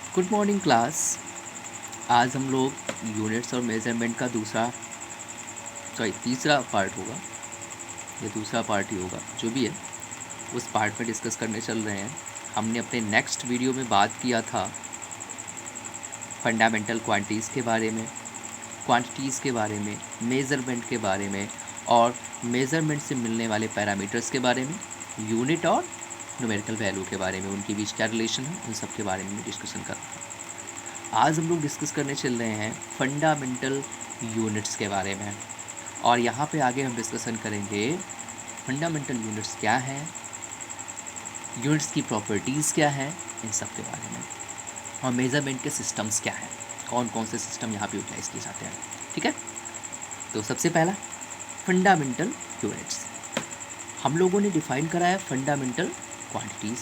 Good morning class. आज हम लोग यूनिट्स और मेजरमेंट का तीसरा पार्ट होगा, या दूसरा पार्ट ही होगा, जो भी है उस पार्ट में डिस्कस करने चल रहे हैं। हमने अपने नेक्स्ट वीडियो में बात किया था फंडामेंटल क्वांटिटीज़ के बारे में, क्वांटिटीज़ के बारे में, मेज़रमेंट के बारे में और मेज़रमेंट से मिलने वाले पैरामीटर्स के बारे में, यूनिट और न्यूमेरिकल वैल्यू के बारे में, उनके बीच क्या रिलेशन है, उन सब के बारे में डिस्कशन कर रहा हूँ। आज हम लोग डिस्कस करने चल रहे हैं फंडामेंटल यूनिट्स के बारे में, और यहाँ पे आगे हम डिस्कशन करेंगे फंडामेंटल यूनिट्स क्या हैं, यूनिट्स की प्रॉपर्टीज़ क्या है, इन सब के बारे में, और मेज़रमेंट के सिस्टम्स क्या हैं, कौन कौन से सिस्टम यहाँ पे यूटिलाइज किए जाते हैं। ठीक है, तो सबसे पहला फंडामेंटल यूनिट्स हम लोगों ने डिफाइन करा है फंडामेंटल क्वांटिटीज़।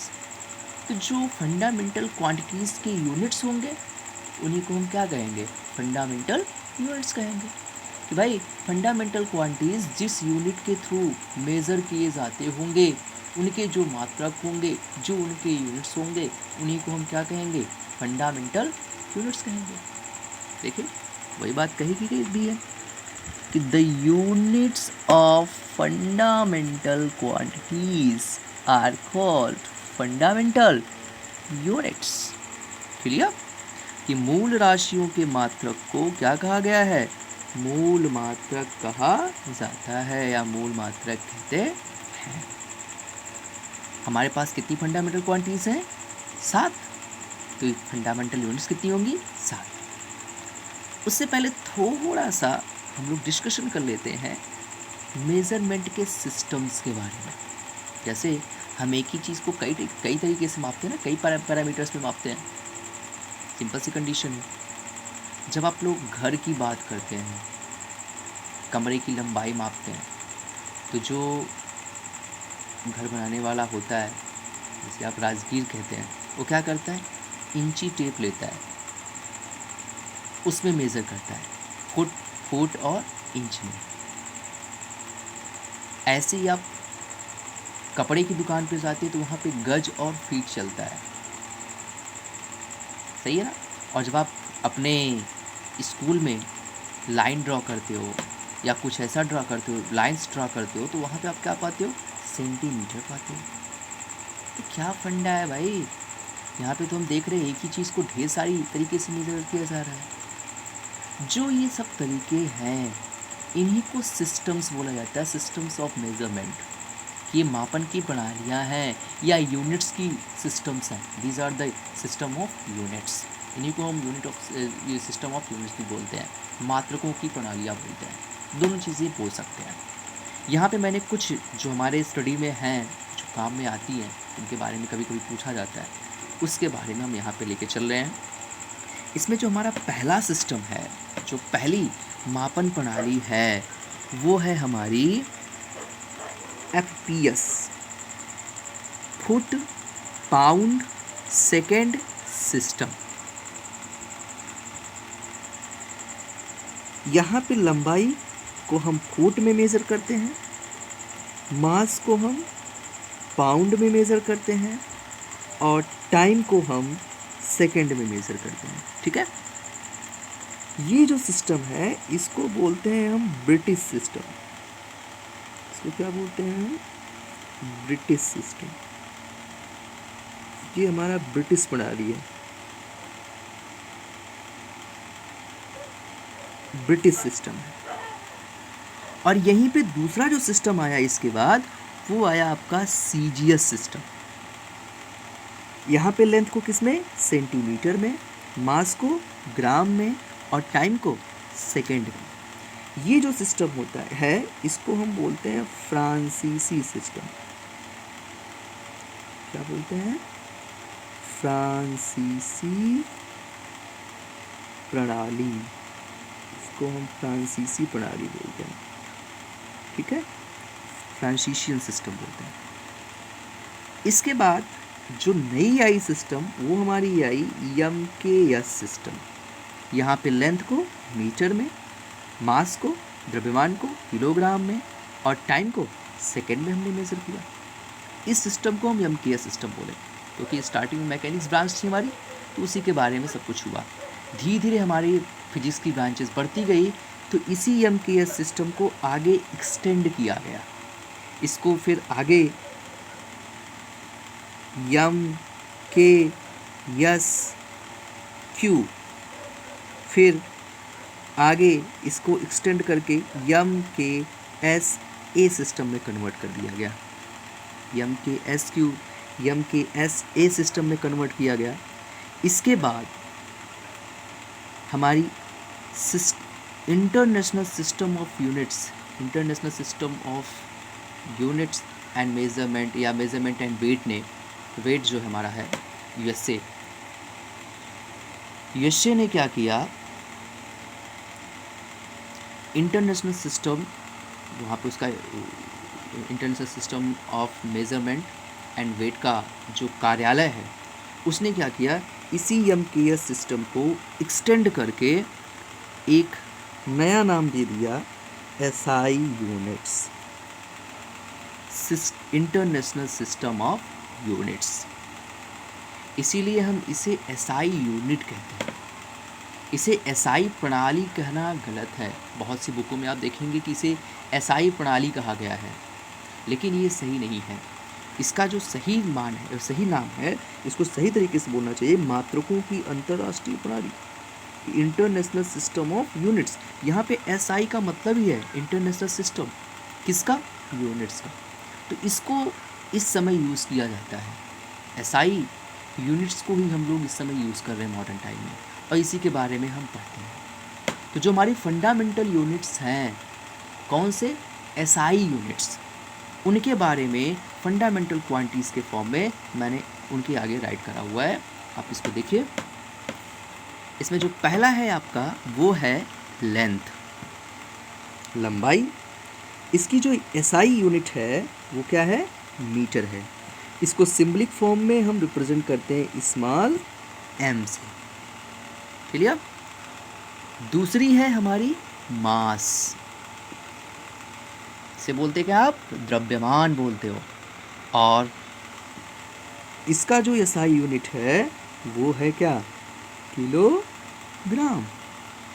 तो जो फंडामेंटल क्वांटिटीज़ के यूनिट्स होंगे उन्हीं को हम क्या कहेंगे, फंडामेंटल यूनिट्स कहेंगे। कि भाई फंडामेंटल क्वांटिटीज़ जिस यूनिट के थ्रू मेज़र किए जाते होंगे, उनके जो मात्रक होंगे, जो उनके यूनिट्स होंगे, उन्हीं को हम क्या कहेंगे, फंडामेंटल यूनिट्स कहेंगे। देखिए वही बात कही गई भी है कि the units of fundamental quantities are called fundamental units. Clear? कि मूल राशियों के मात्रक को क्या कहा गया है, मूल मात्रक कहा जाता है, या मूल मात्रक कहते हैं। हमारे पास कितनी फंडामेंटल क्वांटिटीज हैं, 7। तो फंडामेंटल यूनिट्स कितनी होंगी, 7। उससे पहले थोड़ा सा हम लोग डिस्कशन कर लेते हैं मेजरमेंट के सिस्टम्स के बारे में। जैसे हम एक ही चीज़ को कई तरीके से मापते हैं ना, कई पैरामीटर्स में मापते हैं। सिंपल सी कंडीशन है, जब आप लोग घर की बात करते हैं, कमरे की लंबाई मापते हैं, तो जो घर बनाने वाला होता है, जिसे आप राजगीर कहते हैं, वो क्या करता है, इंची टेप लेता है, उसमें मेज़र करता है फुट और इंच में। ऐसे ही आप कपड़े की दुकान पे जाते हैं तो वहाँ पे गज और फीट चलता है, सही है ना। और जब आप अपने स्कूल में लाइन ड्रॉ करते हो या कुछ ऐसा ड्रॉ करते हो, लाइंस ड्रॉ करते हो, तो वहाँ पे आप क्या पाते हो, सेंटीमीटर पाते हो। तो क्या फंडा है भाई, यहाँ पे तो हम देख रहे हैं एक ही चीज़ को ढेर सारी तरीके से मेजर किया जा रहा है। जो ये सब तरीके हैं, इन्हीं को सिस्टम्स बोला जाता है, सिस्टम्स ऑफ मेजरमेंट। ये मापन की प्रणालियाँ हैं या यूनिट्स की सिस्टम्स हैं। These are the system of units. इन्हीं को हम ये सिस्टम ऑफ यूनिट्स भी बोलते हैं, मात्रकों की प्रणालियाँ बोलते हैं, दोनों चीज़ें बोल सकते हैं। यहाँ पे मैंने कुछ जो हमारे स्टडी में हैं, जो काम में आती हैं, उनके बारे में कभी कभी पूछा जाता है, उसके बारे में हम यहाँ पे लेके चल रहे हैं। इसमें जो हमारा पहला सिस्टम है, जो पहली मापन प्रणाली है, वो है हमारी FPS, foot pound second system. यहाँ पे लंबाई को हम फुट में मेज़र करते हैं, मास को हम पाउंड में मेज़र करते हैं, और टाइम को हम सेकेंड में मेज़र करते हैं। ठीक है, ये जो सिस्टम है इसको बोलते हैं हम ब्रिटिश सिस्टम। इसको क्या बोलते हैं, ब्रिटिश सिस्टम। ये हमारा ब्रिटिश प्रणाली है, ब्रिटिश सिस्टम है। और यहीं पे दूसरा जो सिस्टम आया इसके बाद, वो आया आपका CGS सिस्टम। यहाँ पे लेंथ को किसमें, सेंटीमीटर में, मास को ग्राम में, और टाइम को सेकेंड में। ये जो सिस्टम होता है इसको हम बोलते हैं फ्रांसीसी सिस्टम। क्या बोलते हैं, फ्रांसीसी प्रणाली। इसको हम फ्रांसीसी प्रणाली बोलते हैं। ठीक है, फ्रांसीसियन सिस्टम बोलते हैं। इसके बाद जो नई आई सिस्टम, वो हमारी आई MKS सिस्टम। यहाँ पे लेंथ को मीटर में, मास को, द्रव्यमान को किलोग्राम में, और टाइम को सेकेंड में हमने मेज़र किया। इस सिस्टम को हम MKS सिस्टम बोले, क्योंकि स्टार्टिंग में मैकेनिक्स ब्रांच थी हमारी, तो उसी के बारे में सब कुछ हुआ। धीरे धीरे हमारी फिजिक्स की ब्रांचेस बढ़ती गई, तो इसी MKS सिस्टम को आगे एक्सटेंड किया गया। इसको फिर आगे MKSQ, फिर आगे इसको एक्सटेंड करके MKSA सिस्टम में कन्वर्ट कर दिया गया। MKSQ MKSA सिस्टम में कन्वर्ट किया गया। इसके बाद हमारी international system of units and measurement या मेजरमेंट एंड वेट जो हमारा है यूएसए ने क्या किया, इंटरनेशनल सिस्टम, वहाँ पे उसका international system of measurement and weight का जो कार्यालय है, उसने क्या किया, इसी MKS सिस्टम को एक्सटेंड करके एक नया नाम दे दिया SI units, international system of units. इसीलिए हम इसे SI यूनिट कहते हैं। इसे SI प्रणाली कहना गलत है। बहुत सी बुकों में आप देखेंगे कि इसे SI प्रणाली कहा गया है, लेकिन ये सही नहीं है। इसका जो सही नाम है, इसको सही तरीके से बोलना चाहिए, मात्रकों की अंतर्राष्ट्रीय प्रणाली, इंटरनेशनल सिस्टम ऑफ यूनिट्स। यहाँ पे SI का मतलब ही है इंटरनेशनल सिस्टम, किसका, यूनिट्स का। तो इसको इस समय यूज़ किया जाता है, SI यूनिट्स को ही हम लोग इस समय यूज़ कर रहे हैं मॉडर्न टाइम में, और इसी के बारे में हम पढ़ते हैं। तो जो हमारी फंडामेंटल यूनिट्स हैं, कौन से, SI यूनिट्स, उनके बारे में फंडामेंटल क्वांटिटीज़ के फॉर्म में मैंने उनके आगे राइट करा हुआ है। आप इसको देखिए। इसमें जो पहला है आपका वो है लेंथ, लंबाई। इसकी जो SI यूनिट है वो क्या है, मीटर है। इसको सिंबलिक फॉर्म में हम रिप्रेजेंट करते हैं स्मॉल m से, क्लियर। दूसरी है हमारी मास, से बोलते क्या आप, द्रव्यमान बोलते हो। और इसका जो SI यूनिट है वो है क्या, किलोग्राम,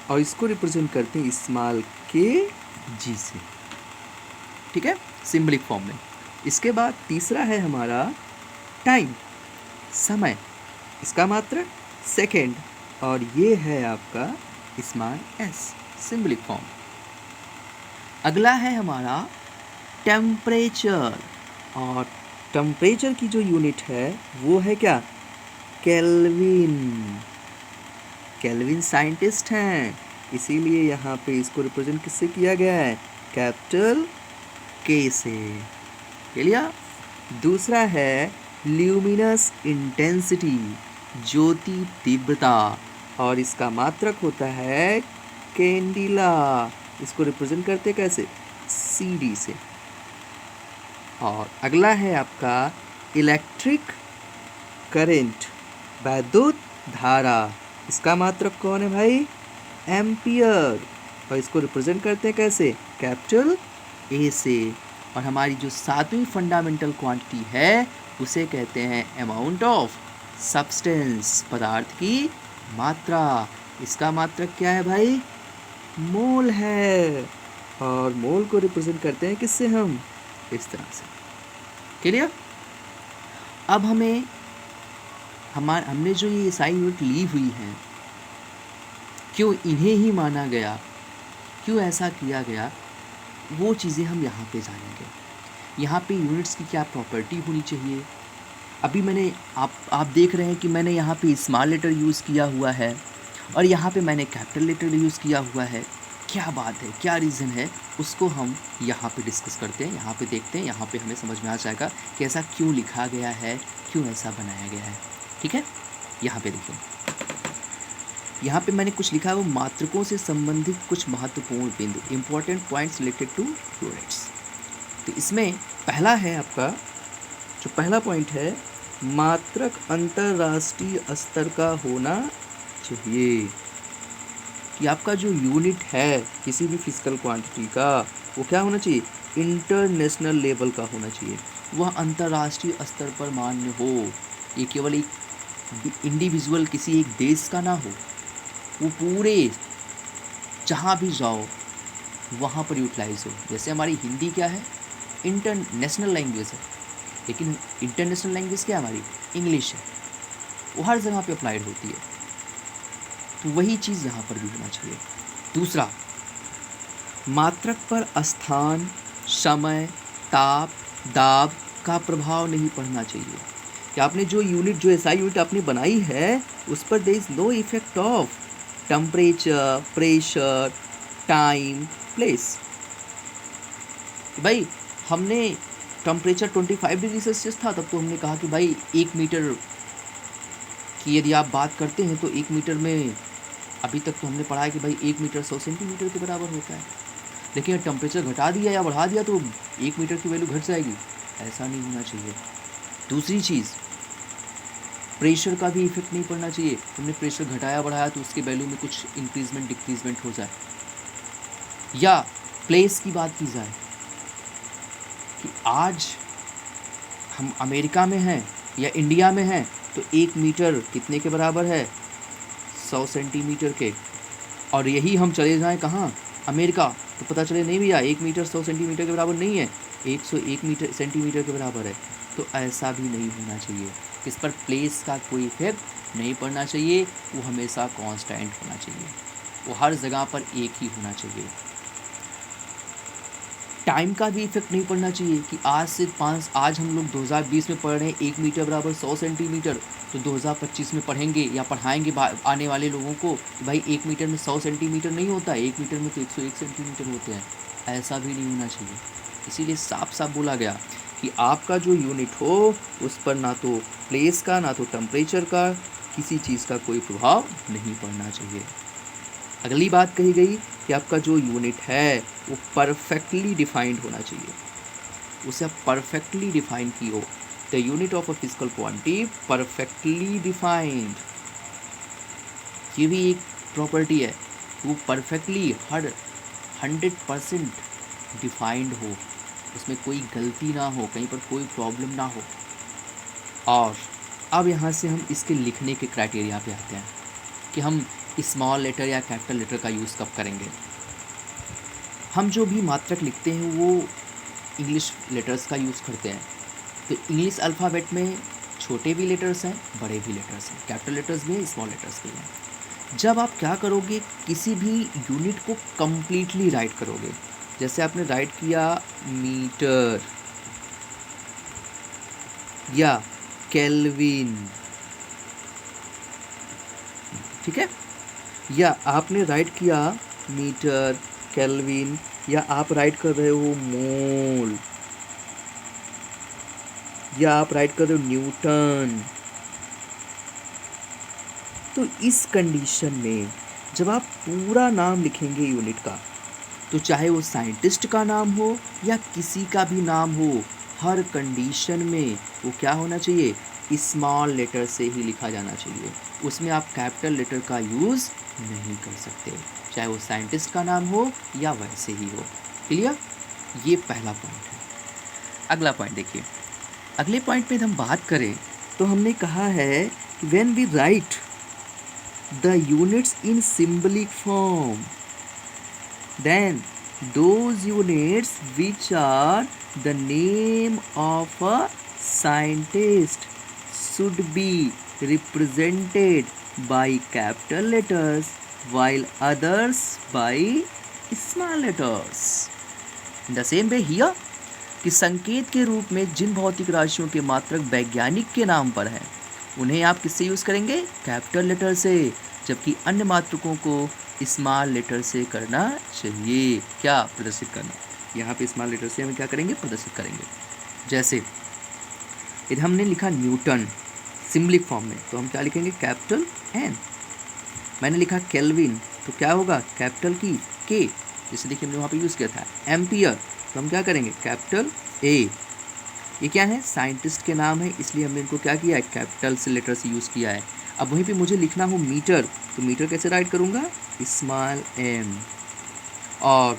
और इसको रिप्रेजेंट करते हैं स्मॉल kg से, ठीक है, सिंबलिक फॉर्म में। इसके बाद तीसरा है हमारा टाइम, समय, इसका मात्रक सेकेंड, और ये है आपका स्मॉल s, सिंबलिक फॉर्म। अगला है हमारा टेम्परेचर, और टेम्परेचर की जो यूनिट है वो है क्या, केल्विन। केल्विन साइंटिस्ट हैं, इसीलिए यहाँ पे इसको रिप्रेजेंट किससे किया गया है, कैपिटल K से, क्लियर। दूसरा है ल्यूमिनस इंटेंसिटी, ज्योति तीव्रता, और इसका मात्रक होता है कैंडिला। इसको रिप्रेजेंट करते कैसे, CD से। और अगला है आपका इलेक्ट्रिक करंट, विद्युत धारा, इसका मात्रक कौन है भाई, एम्पियर, और इसको रिप्रेजेंट करते हैं कैसे, कैपिटल A से। और हमारी जो सातवीं फंडामेंटल क्वांटिटी है उसे कहते हैं अमाउंट ऑफ सब्सटेंस, पदार्थ की मात्रा, इसका मात्रक क्या है भाई, मोल है। और मोल को रिप्रेजेंट करते हैं किससे, हम इस तरह से, क्लियर। अब हमने जो ये SI यूनिट ली हुई हैं, क्यों इन्हें ही माना गया, क्यों ऐसा किया गया, वो चीज़ें हम यहाँ पे जानेंगे। यहाँ पे यूनिट्स की क्या प्रॉपर्टी होनी चाहिए। अभी मैंने आप देख रहे हैं कि मैंने यहाँ पे स्मॉल लेटर यूज़ किया हुआ है, और यहाँ पे मैंने कैपिटल लेटर यूज़ किया हुआ है। क्या बात है, क्या रीज़न है, उसको हम यहाँ पे डिस्कस करते हैं, यहाँ पे देखते हैं। यहाँ पे हमें समझ में आ जाएगा कि ऐसा क्यों लिखा गया है, क्यों ऐसा बनाया गया है, ठीक है। यहाँ पे देखिए, यहाँ पे मैंने कुछ लिखा है, वो मात्रकों से संबंधित कुछ महत्वपूर्ण बिंदु, important points related two units. तो इसमें पहला है आपका, जो पहला पॉइंट है, मात्रक अंतरराष्ट्रीय स्तर का होना चाहिए। कि आपका जो यूनिट है किसी भी फिजिकल क्वांटिटी का, वो क्या होना चाहिए, इंटरनेशनल लेवल का होना चाहिए, वह अंतर्राष्ट्रीय स्तर पर मान्य हो। ये केवल एक इंडिविजुअल किसी एक देश का ना हो, वो पूरे जहाँ भी जाओ वहाँ पर यूटिलाइज हो। जैसे हमारी हिंदी क्या है, इंटरनेशनल लैंग्वेज है, लेकिन इंटरनेशनल लैंग्वेज क्या है हमारी, इंग्लिश है, वो हर जगह पे अप्लाइड होती है। तो वही चीज़ यहाँ पर भी होना चाहिए। दूसरा, मात्रक पर स्थान, समय, ताप, दाब का प्रभाव नहीं पड़ना चाहिए। कि आपने जो यूनिट, जो एसआई यूनिट आपने बनाई है, उस पर there is no effect of temperature, pressure, time, place. भाई हमने टेम्परेचर 25 डिग्री सेल्सियस था, तब तो हमने कहा कि भाई 1 मीटर की यदि आप बात करते हैं तो 1 मीटर में अभी तक तो हमने पढ़ा है कि भाई 1 मीटर 100 सेंटीमीटर के बराबर होता है। लेकिन टेम्परेचर घटा दिया या बढ़ा दिया तो 1 मीटर की वैल्यू घट जाएगी, ऐसा नहीं होना चाहिए। दूसरी चीज़, प्रेशर का भी इफेक्ट नहीं पड़ना चाहिए। तुमने प्रेशर घटाया बढ़ाया तो उसके वैल्यू में कुछ इंक्रीजमेंट डिक्रीजमेंट हो जाए। या प्लेस की बात की जाए कि आज हम अमेरिका में हैं या इंडिया में हैं, तो 1 मीटर कितने के बराबर है, 100 सेंटीमीटर के। और यही हम चले जाएं कहाँ, अमेरिका, तो पता चले नहीं भैया 1 मीटर 100 सेंटीमीटर के बराबर नहीं है, 101 मीटर सेंटीमीटर के बराबर है। तो ऐसा भी नहीं होना चाहिए। इस पर प्लेस का कोई इफेक्ट नहीं पड़ना चाहिए, वो हमेशा कांस्टेंट होना चाहिए, वो हर जगह पर एक ही होना चाहिए। टाइम का भी इफेक्ट नहीं पड़ना चाहिए कि आज हम लोग 2020 में पढ़ रहे हैं 1 मीटर बराबर 100 सेंटीमीटर, तो 2025 में पढ़ेंगे या पढ़ाएंगे आने वाले लोगों को कि भाई 1 मीटर में 100 सेंटीमीटर नहीं होता, 1 मीटर में तो 101 सेंटीमीटर होते हैं। ऐसा भी नहीं होना चाहिए। इसीलिए साफ साफ बोला गया कि आपका जो यूनिट हो उस पर ना तो प्लेस का ना तो टेम्परेचर का किसी चीज़ का कोई प्रभाव नहीं पड़ना चाहिए। अगली बात कही गई कि आपका जो यूनिट है वो परफेक्टली डिफाइंड होना चाहिए, उसे आप परफेक्टली डिफाइन की हो। The unit of a physical quantity perfectly defined, ये भी एक प्रॉपर्टी है, वो परफेक्टली 100% डिफाइंड हो, उसमें कोई गलती ना हो, कहीं पर कोई प्रॉब्लम ना हो। और अब यहाँ से हम इसके लिखने के क्राइटेरिया पे आते हैं कि हम स्मॉल लेटर या कैपिटल लेटर का यूज़ कब करेंगे। हम जो भी मात्रक लिखते हैं वो इंग्लिश लेटर्स का यूज़ करते हैं। तो इंग्लिश अल्फ़ाबेट में छोटे भी लेटर्स हैं, बड़े भी लेटर्स हैं, कैपिटल लेटर्स भी हैं, स्मॉल लेटर्स भी हैं। जब आप क्या करोगे, किसी भी यूनिट को कम्प्लीटली राइट करोगे, जैसे आपने राइट किया मीटर या केल्विन, ठीक है, या आपने राइट किया मीटर, केल्विन, या आप राइट कर रहे हो मोल, या आप राइट कर रहे हो न्यूटन। तो इस कंडीशन में जब आप पूरा नाम लिखेंगे यूनिट का, तो चाहे वो साइंटिस्ट का नाम हो या किसी का भी नाम हो, हर कंडीशन में वो क्या होना चाहिए, स्मॉल लेटर से ही लिखा जाना चाहिए। उसमें आप कैपिटल लेटर का यूज़ नहीं कर सकते, चाहे वो साइंटिस्ट का नाम हो या वैसे ही हो। क्लियर? ये पहला पॉइंट है। अगला पॉइंट देखिए, अगले पॉइंट में हम बात करें तो हमने कहा है कि when we write the units in symbolic form, then those units which are the name of a scientist should be represented by capital letters while others by small letters. In the same way here, कि संकेत के रूप में जिन भौतिक राशियों के मात्रक वैज्ञानिक के नाम पर हैं, उन्हें आप किससे यूज़ करेंगे, कैपिटल लेटर से, जबकि अन्य मात्रकों को स्मॉल लेटर से करना चाहिए। क्या प्रदर्शित करना, यहाँ पे स्मॉल लेटर से हम क्या करेंगे, प्रदर्शित करेंगे। जैसे यदि हमने लिखा न्यूटन सिंबलिक फॉर्म में, तो हम क्या लिखेंगे, कैपिटल एन। मैंने लिखा केल्विन, तो क्या होगा, कैपिटल की के, जैसे देखिए हमने वहाँ पे यूज़ किया था। एम्पियर, तो हम क्या करेंगे, कैपिटल ए। ये क्या है, साइंटिस्ट के नाम है, इसलिए हमने इनको क्या किया है, कैपिटल से लेटर से यूज़ किया है। अब वहीं पे मुझे लिखना हो मीटर, तो मीटर कैसे राइट करूँगा, स्मॉल एम। और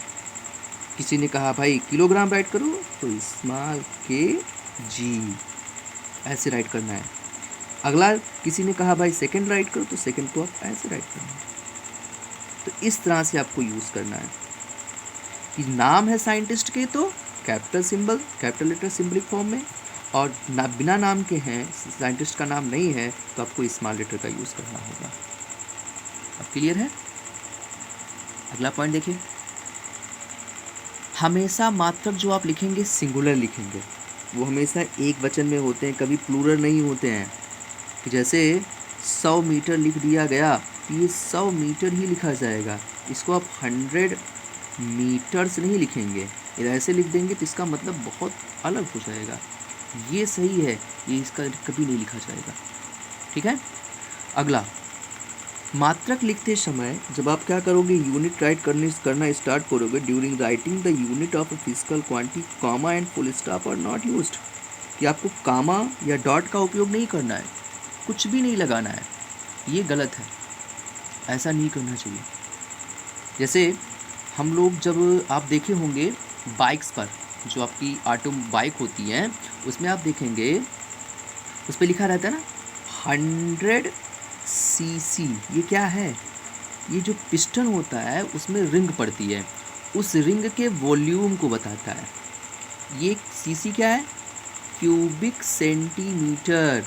किसी ने कहा भाई किलोग्राम राइट करो, तो स्मॉल के जी, ऐसे राइट करना है। अगला किसी ने कहा भाई सेकंड राइट करो, तो सेकंड को आप ऐसे राइट करना। तो इस तरह से आपको यूज़ करना है कि नाम है साइंटिस्ट के तो capital symbol, capital letter symbolic form में, और ना बिना नाम के हैं, साइंटिस्ट का नाम नहीं है, तो आपको स्मॉल लेटर का यूज़ करना होगा। अब क्लियर है? अगला पॉइंट देखिए, हमेशा मात्रक जो आप लिखेंगे सिंगुलर लिखेंगे, वो हमेशा एक वचन में होते हैं, कभी प्लूरल नहीं होते हैं। कि जैसे 100 मीटर लिख दिया गया, तो ये 100 मीटर ही लिखा जाएगा, इसको आप 100 मीटर्स नहीं लिखेंगे। ये ऐसे लिख देंगे तो इसका मतलब बहुत अलग हो जाएगा। ये सही है, ये इसका कभी नहीं लिखा जाएगा। ठीक है? अगला, मात्रक लिखते समय जब आप क्या करोगे, यूनिट राइट करना स्टार्ट करोगे, during writing the unit of a physical quantity comma and full stop are not used. कि आपको कामा या डॉट का उपयोग नहीं करना है, कुछ भी नहीं लगाना है, ये गलत है, ऐसा नहीं करना चाहिए। जैसे हम लोग जब आप देखे होंगे बाइक्स पर, जो आपकी ऑटो बाइक होती हैं, उसमें आप देखेंगे उस पर लिखा रहता है ना 100 सीसी। ये क्या है? ये जो पिस्टन होता है उसमें रिंग पड़ती है, उस रिंग के वॉल्यूम को बताता है। ये सीसी क्या है? क्यूबिक सेंटीमीटर,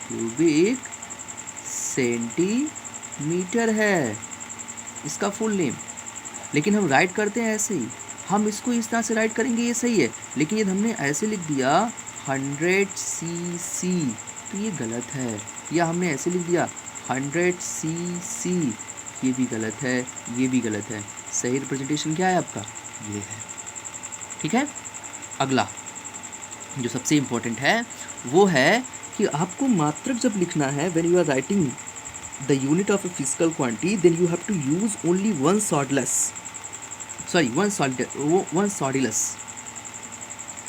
क्यूबिक सेंटीमीटर है इसका फुल नेम। लेकिन हम राइट करते हैं ऐसे ही, हम इसको इस तरह से राइट करेंगे, ये सही है, लेकिन ये हमने ऐसे लिख दिया 100 सीसी, तो ये गलत है। या हमने ऐसे लिख दिया 100 सीसी, ये भी गलत है, ये भी गलत है। सही रिप्रेजेंटेशन क्या है आपका? ये है। ठीक है? अगला जो सबसे इम्पोर्टेंट है वो है कि आपको मात्रक जब लिखना है, when you are writing the unit of a physical quantity, then you have to use only one solidus,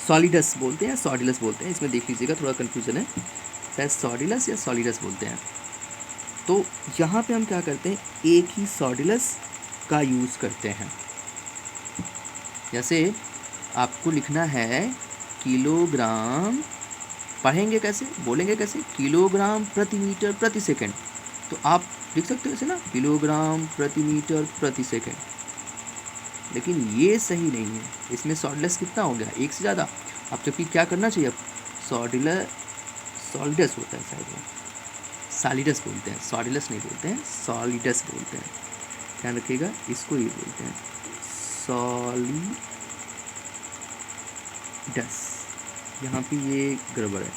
solidus बोलते हैं, सॉर्डिलस बोलते हैं, इसमें देख लीजिएगा, थोड़ा कन्फ्यूजन है, शायद सॉर्डिलस या सॉलिडस बोलते हैं। तो यहाँ पे हम क्या करते हैं, एक ही सॉर्डिलस का यूज़ करते हैं। जैसे आपको लिखना है किलोग्राम, पढ़ेंगे कैसे, बोलेंगे कैसे, किलोग्राम प्रति मीटर प्रति सेकंड, तो आप लिख सकते हो ऐसे ना, किलोग्राम प्रति मीटर प्रति सेकंड। लेकिन ये सही नहीं है, इसमें सॉर्डिलस कितना हो गया, एक से ज़्यादा। अब जबकि क्या करना चाहिए, सॉलिडस होता है शायद, सॉलिडस बोलते हैं, सॉर्डिलस नहीं बोलते हैं, सॉलिडस बोलते हैं, ध्यान रखिएगा, इसको ये बोलते हैं सॉलिडस। यहाँ पे ये गड़बड़ है,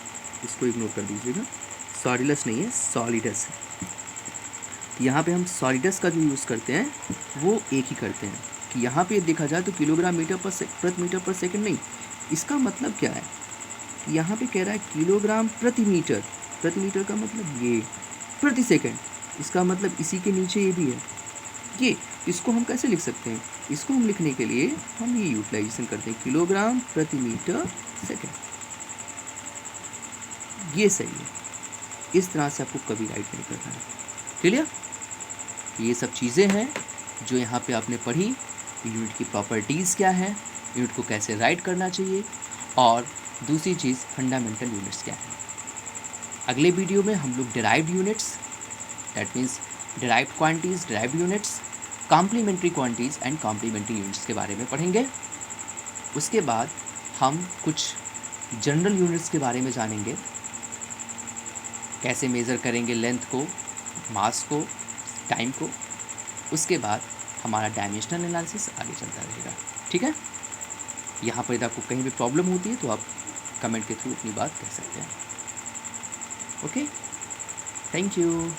इसको इग्नोर कर दीजिएगा, सॉर्डिलस नहीं है, सॉलिडस है। यहाँ पे हम सॉलिडस का जो यूज़ करते हैं वो एक ही करते हैं। कि यहाँ पे देखा जाए तो किलोग्राम प्रति मीटर पर सेकंड नहीं, इसका मतलब क्या है, यहाँ पे कह रहा है किलोग्राम प्रति मीटर का मतलब ये, प्रति सेकंड इसका मतलब इसी के नीचे ये भी है, ये इसको हम कैसे लिख सकते हैं, इसको हम लिखने के लिए हम ये यूटिलाइजेशन करते हैं, किलोग्राम प्रति मीटर सेकंड, ये सही है। इस तरह से आपको कभी राइट नहीं करना है। क्लियर? ये सब चीज़ें हैं जो यहाँ पे आपने पढ़ी। यूनिट की प्रॉपर्टीज़ क्या है, यूनिट को कैसे राइट करना चाहिए, और दूसरी चीज़ फंडामेंटल यूनिट्स क्या है। अगले वीडियो में हम लोग derived units, that means derived quantities, derived units, complementary quantities and complementary units के बारे में पढ़ेंगे। उसके बाद हम कुछ जनरल यूनिट्स के बारे में जानेंगे, कैसे मेज़र करेंगे लेंथ को, मास को, टाइम को। उसके बाद हमारा डायमेंशनल एनालिसिस आगे चलता रहेगा। ठीक है? यहाँ पर यदि आपको कहीं भी प्रॉब्लम होती है तो आप कमेंट के थ्रू अपनी बात कह सकते हैं। Okay, thank you.